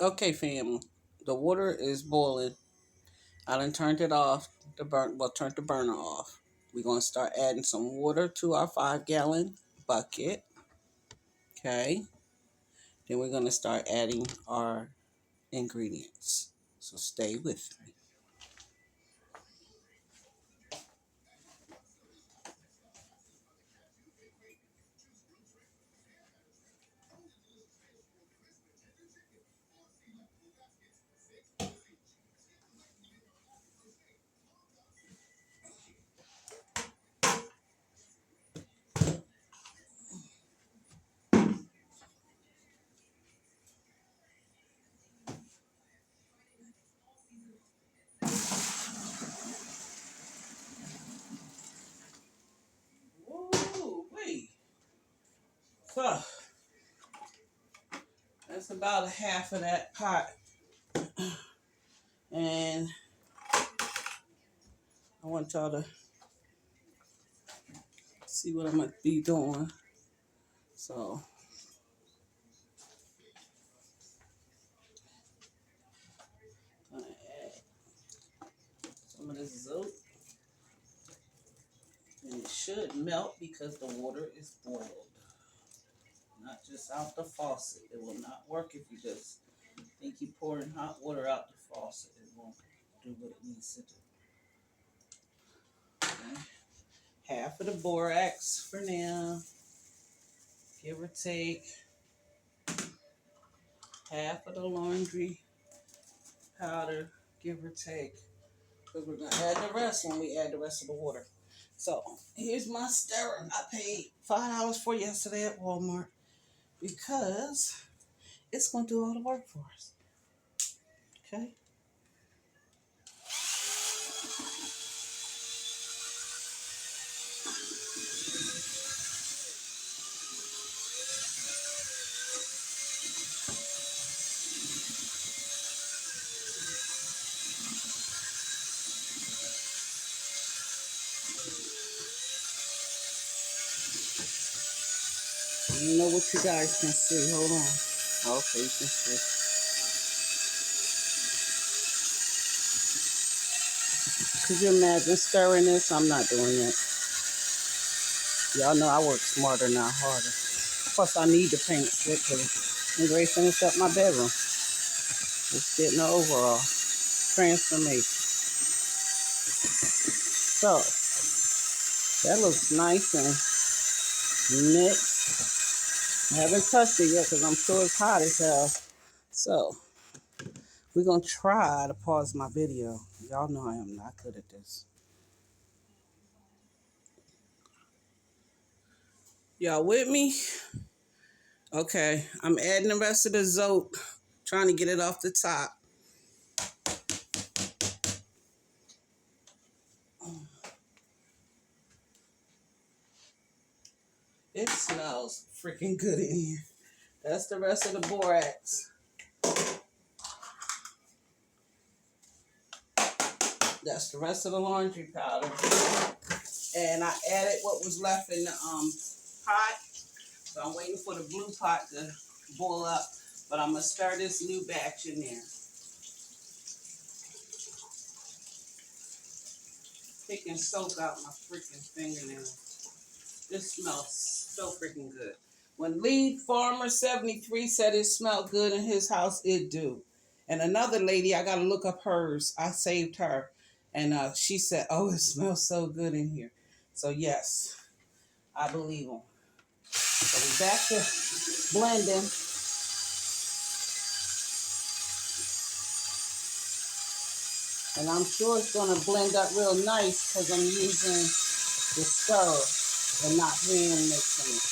Okay, fam. The water is boiling. I done turned it off. Turned the burner off. We're gonna start adding some water to our 5-gallon bucket. Okay. Then we're gonna start adding our ingredients. So stay with me. Woo wait. So that's about a half of that pot. And I want y'all to see what I'm gonna be doing. So I'm gonna add some of this soap. And it should melt because the water is boiled. Not just out the faucet. It will not work if you just think you're pouring hot water out the faucet. It won't do what it needs to do. Okay. Half of the borax for now, give or take. Half of the laundry powder, give or take. Because we're going to add the rest when we add the rest of the water. So here's my stirrer. I paid $5 for yesterday at Walmart because it's going to do all the work for us. Okay. I don't know what you guys can see. Hold on. Okay, you can see. Could you imagine stirring this? I'm not doing that. Y'all know I work smarter, not harder. Plus, I need the paint stick because I'm ready to finish up my bedroom. It's getting an overall transformation. So, that looks nice and mixed. I haven't touched it yet because I'm sure it's hot as hell. So, we're going to try to pause my video. Y'all know I am not good at this. Y'all with me? Okay, I'm adding the rest of the soap, trying to get it off the top. It smells freaking good in here. That's the rest of the borax. That's the rest of the laundry powder. And I added what was left in the pot. So I'm waiting for the blue pot to boil up. But I'm going to stir this new batch in there. Taking soak out my freaking fingernails. This smells so freaking good. When Lead Farmer 73 said it smelled good in his house, it do. And another lady, I got to look up hers. I saved her. And she said, oh, it smells so good in here. So, yes, I believe them. So, we're back to blending. And I'm sure it's going to blend up real nice because I'm using the stirrer and not hand mixing it.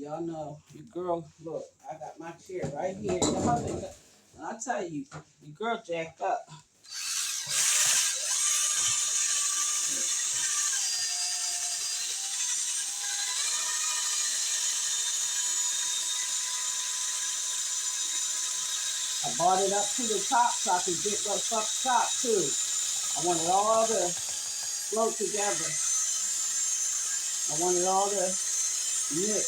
Y'all know, your girl, look, I got my chair right here. I tell you, your girl jacked up. I brought it up to the top so I could get what's up top too. I want it all to float together. I want it all to mix.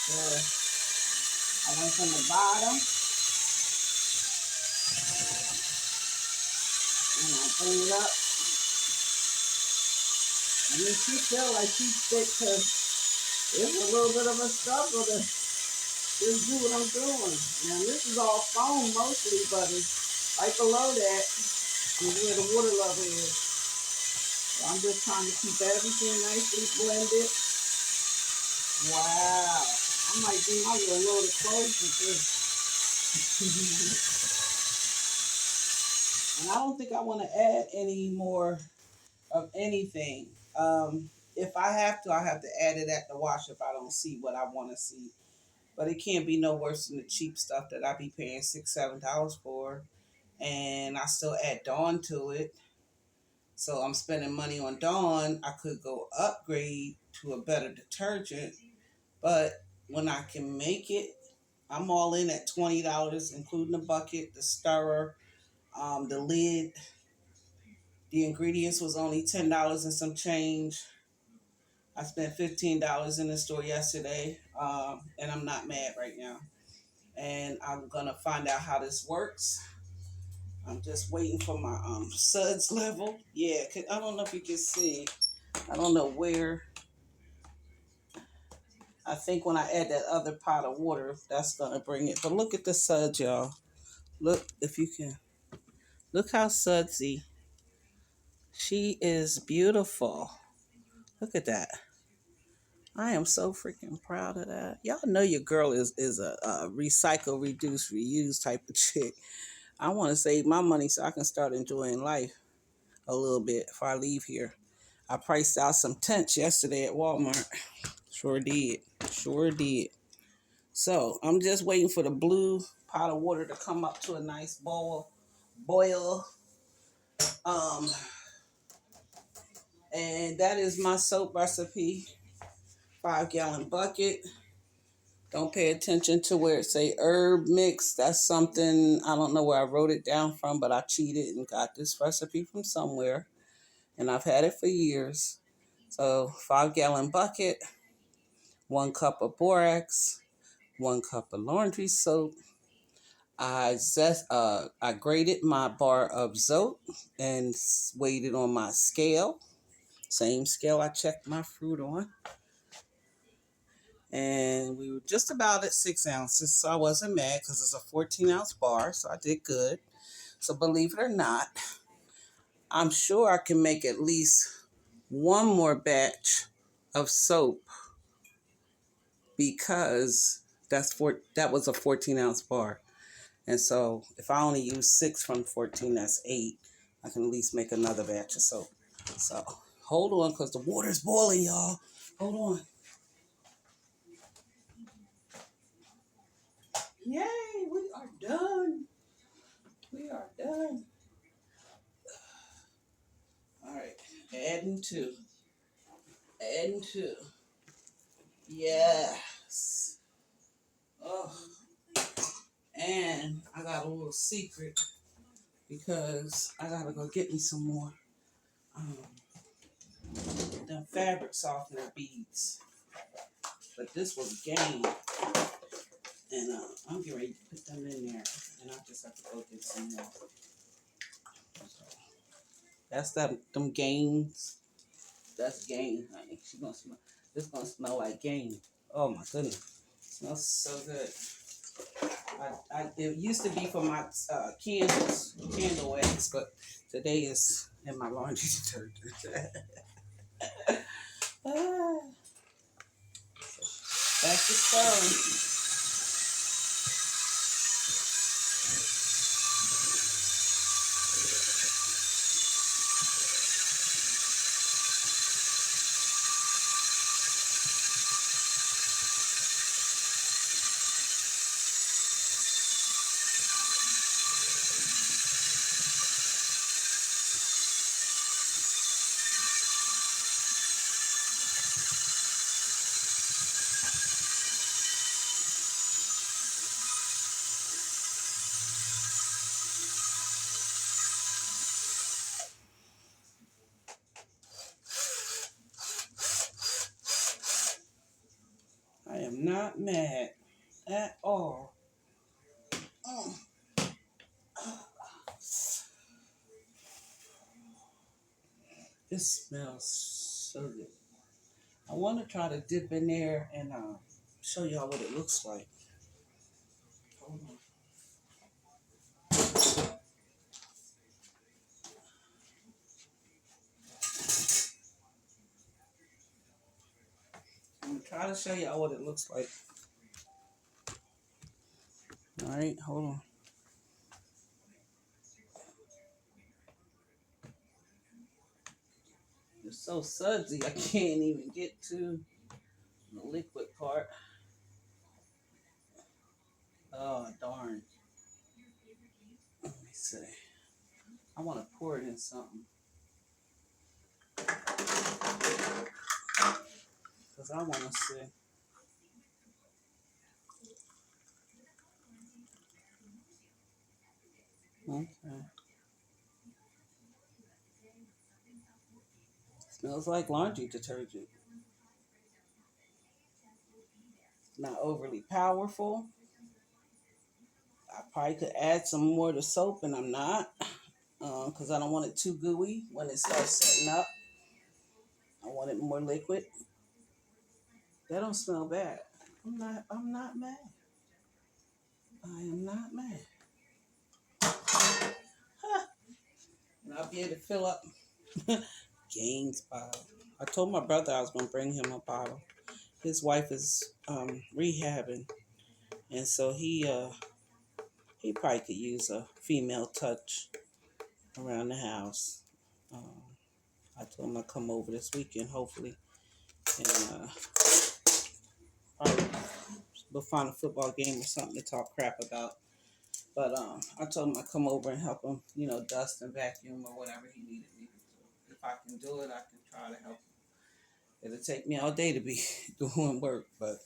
So I went from the bottom and I bring it up. I mean, she feel like she's thick because it's a little bit of a struggle to just do what I'm doing. Now this is all foam mostly, but it's right below that is where the water level is. So I'm just trying to keep everything nicely blended. Wow. I might do my little load of clothes with this. And I don't think I want to add any more of anything. If I have to, I have to add it at the wash if I don't see what I want to see. But it can't be no worse than the cheap stuff that I be paying $6, $7 for. And I still add Dawn to it. So I'm spending money on Dawn. I could go upgrade to a better detergent. But when I can make it, I'm all in at $20, including the bucket, the stirrer, the lid. The ingredients was only $10 and some change. I spent $15 in the store yesterday, and I'm not mad right now. And I'm gonna find out how this works. I'm just waiting for my suds level. Yeah, I don't know if you can see. I don't know where. I think when I add that other pot of water, that's gonna bring it. But look at the suds, y'all. Look if you can. Look how sudsy. She is beautiful. Look at that. I am so freaking proud of that. Y'all know your girl is a recycle, reduce, reuse type of chick. I want to save my money so I can start enjoying life a little bit before I leave here. I priced out some tents yesterday at Walmart. Sure did. Sure did. So I'm just waiting for the blue pot of water to come up to a nice boil. Um, and that is my soap recipe. 5-gallon bucket. Don't pay attention to where it say herb mix. That's something, I don't know where I wrote it down from, but I cheated and got this recipe from somewhere. And I've had it for years. So 5-gallon bucket, 1 cup of borax, 1 cup of laundry soap. I graded my bar of Zote and weighed it on my scale. Same scale I checked my fruit on. And we were just about at 6 ounces, so I wasn't mad because it's a 14-ounce bar, so I did good. So believe it or not, I'm sure I can make at least one more batch of soap because that was a 14-ounce bar. And so if I only use 6 from 14, that's 8. I can at least make another batch of soap. So hold on because the water's boiling, y'all. Hold on. Yay, we are done. We are done. All right, adding 2. Adding 2. Yes. Oh, and I got a little secret because I gotta go get me some more um, them fabric softener beads. But this was game, and I'm getting ready to put them in there, and I just have to go get some more. So that's them gains. That's game, honey. She gonna smell. This gonna smell like game. Oh my goodness, it smells so good. It used to be for my candle wax, but today is in my laundry detergent. Back to stirring. am not mad at all. Mm. This smells so good. I want to try to dip in there and show y'all what it looks like. Hold on. I'm going to try to show y'all what it looks like. All right, hold on. It's so sudsy, I can't even get to the liquid part. Oh, darn. Let me see. I want to pour it in something. Because I want to see. Okay. Smells like laundry detergent. Not overly powerful. I probably could add some more to soap, and I'm not. Because I don't want it too gooey when it starts setting up. I want it more liquid. That don't smell bad. I'm not mad. I am not mad. Huh. And I'll be able to fill up Gaines bottle. I told my brother I was gonna bring him a bottle. His wife is rehabbing, and so he probably could use a female touch around the house. Um, I told him I'd come over this weekend, hopefully, and probably we'll find a football game or something to talk crap about. But I told him I'd come over and help him, dust and vacuum or whatever he needed me to do. If I can do it, I can try to help him. It'll take me all day to be doing work, but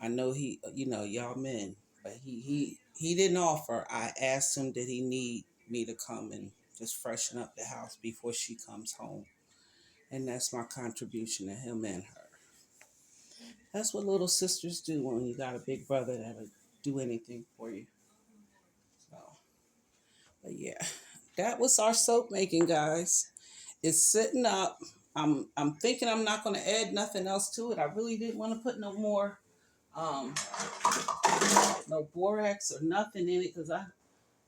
I know y'all men. But he didn't offer. I asked him did he need me to come and just freshen up the house before she comes home. And that's my contribution to him and her. That's what little sisters do when you got a big brother that'll do anything for you. So, but yeah, that was our soap making, guys. It's sitting up. I'm thinking I'm not gonna add nothing else to it. I really didn't want to put no more um no borax or nothing in it because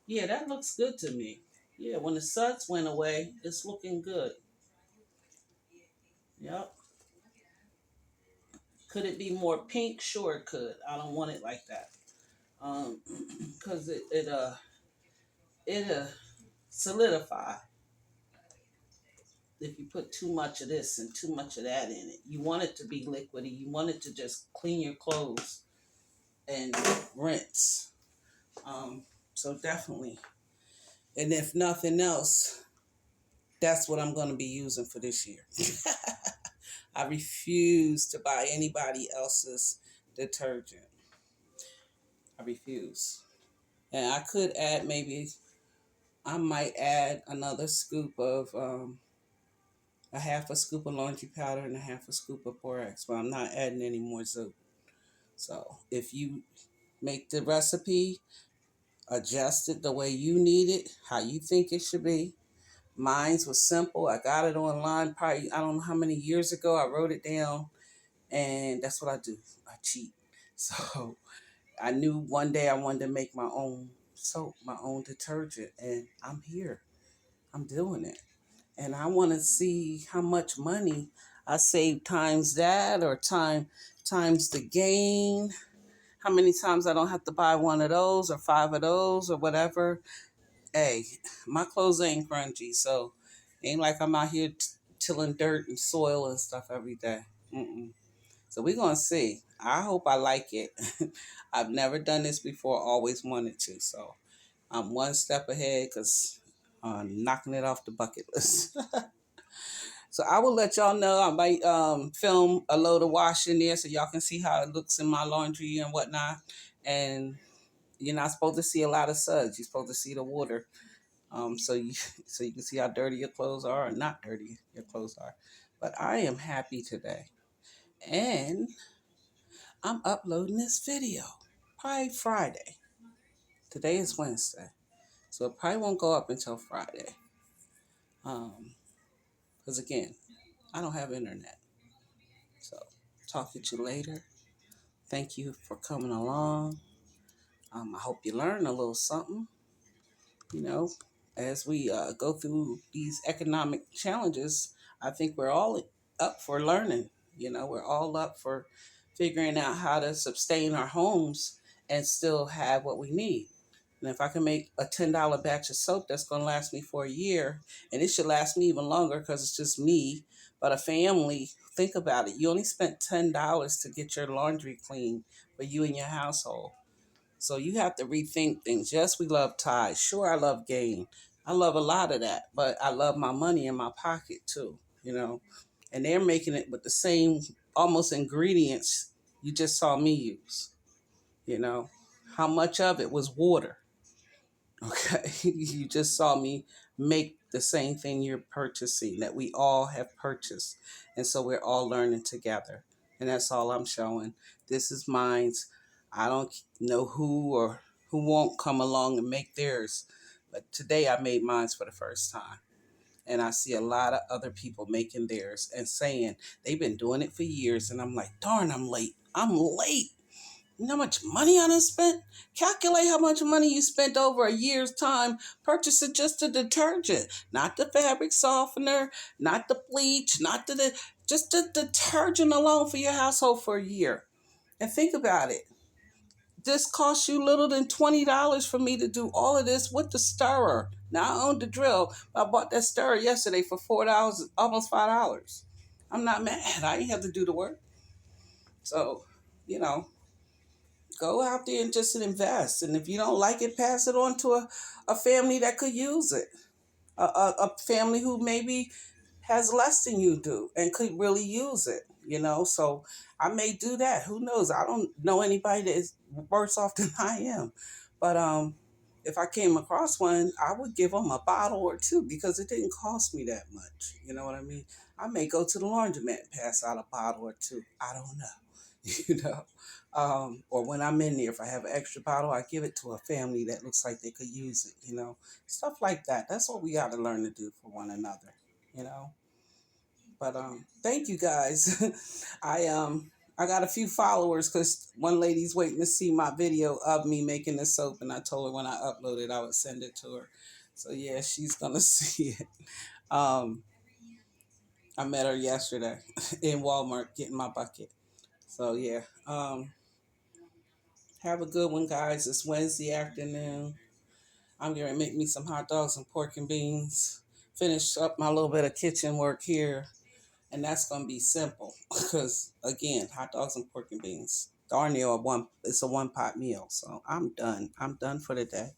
yeah, that looks good to me. Yeah, when the suds went away, it's looking good. Yep. Could it be more pink? Sure it could. I don't want it like that. Because it solidify if you put too much of this and too much of that in it. You want it to be liquidy. You want it to just clean your clothes and rinse. Um, so definitely. And if nothing else, that's what I'm going to be using for this year. I refuse to buy anybody else's detergent. I refuse. And I could add I might add another scoop of a half a scoop of laundry powder and a half a scoop of borax, but I'm not adding any more soap. So if you make the recipe, adjust it the way you need it, how you think it should be. Mine's was simple. I got it online probably, I don't know how many years ago. I wrote it down, and that's what I do. I cheat. So I knew one day I wanted to make my own soap, my own detergent, and I'm here. I'm doing it. And I want to see how much money I save times that or times the gain. How many times I don't have to buy one of those or five of those or whatever. Hey, my clothes ain't grungy, so ain't like I'm out here tilling dirt and soil and stuff every day. Mm-mm. So we're going to see. I hope I like it. I've never done this before, always wanted to. So I'm one step ahead because I'm knocking it off the bucket list. So I will let y'all know. I might film a load of wash in there so y'all can see how it looks in my laundry and whatnot. And you're not supposed to see a lot of suds. You're supposed to see the water. So you so you can see how dirty your clothes are or not dirty your clothes are. But I am happy today. And I'm uploading this video probably Friday. Today is Wednesday, so it probably won't go up until Friday. Because again, I don't have internet. So, talk to you later. Thank you for coming along. I hope you learn a little something. You know, as we go through these economic challenges, I think we're all up for learning. We're all up for figuring out how to sustain our homes and still have what we need. And if I can make a $10 batch of soap that's going to last me for a year, and it should last me even longer because it's just me, but a family, think about it. You only spent $10 to get your laundry clean for you and your household. So you have to rethink things. Yes, we love ties. Sure, I love gain. I love a lot of that, but I love my money in my pocket too. And they're making it with the same almost ingredients you just saw me use, you know. How much of it was water? Okay. You just saw me make the same thing you're purchasing that we all have purchased. And so we're all learning together. And that's all I'm showing. This is mine's. I don't know who or who won't come along and make theirs. But today I made mine's for the first time. And I see a lot of other people making theirs and saying they've been doing it for years. And I'm like, darn, I'm late. I'm late. You know how much money I done spent? Calculate how much money you spent over a year's time purchasing just the detergent, not the fabric softener, not the bleach, not just the detergent alone for your household for a year. And think about it. This cost you little than $20 for me to do all of this with the stirrer. Now I own the drill. I bought that stirrer yesterday for $4, almost $5. I'm not mad. I ain't have to do the work. So, you know, go out there and just invest. And if you don't like it, pass it on to a family that could use it. A family who maybe has less than you do and could really use it. So I may do that. Who knows? I don't know anybody that is worse off than I am. But if I came across one, I would give them a bottle or two because it didn't cost me that much. You know what I mean? I may go to the laundromat and pass out a bottle or two. I don't know. you know. Or when I'm in there, if I have an extra bottle, I give it to a family that looks like they could use it. Stuff like that. That's what we got to learn to do for one another, you know. But thank you guys. I got a few followers because one lady's waiting to see my video of me making the soap, and I told her when I upload it, I would send it to her. So yeah, she's gonna see it. Um, I met her yesterday in Walmart getting my bucket. So yeah. Have a good one, guys. It's Wednesday afternoon. I'm going to make me some hot dogs and pork and beans. Finish up my little bit of kitchen work here. And that's going to be simple because, again, hot dogs and pork and beans. Darn near it's a one pot meal. So I'm done. I'm done for the day.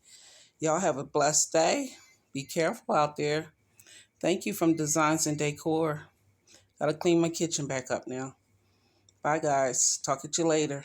Y'all have a blessed day. Be careful out there. Thank you from Designs and Decor. Got to clean my kitchen back up now. Bye, guys. Talk to you later.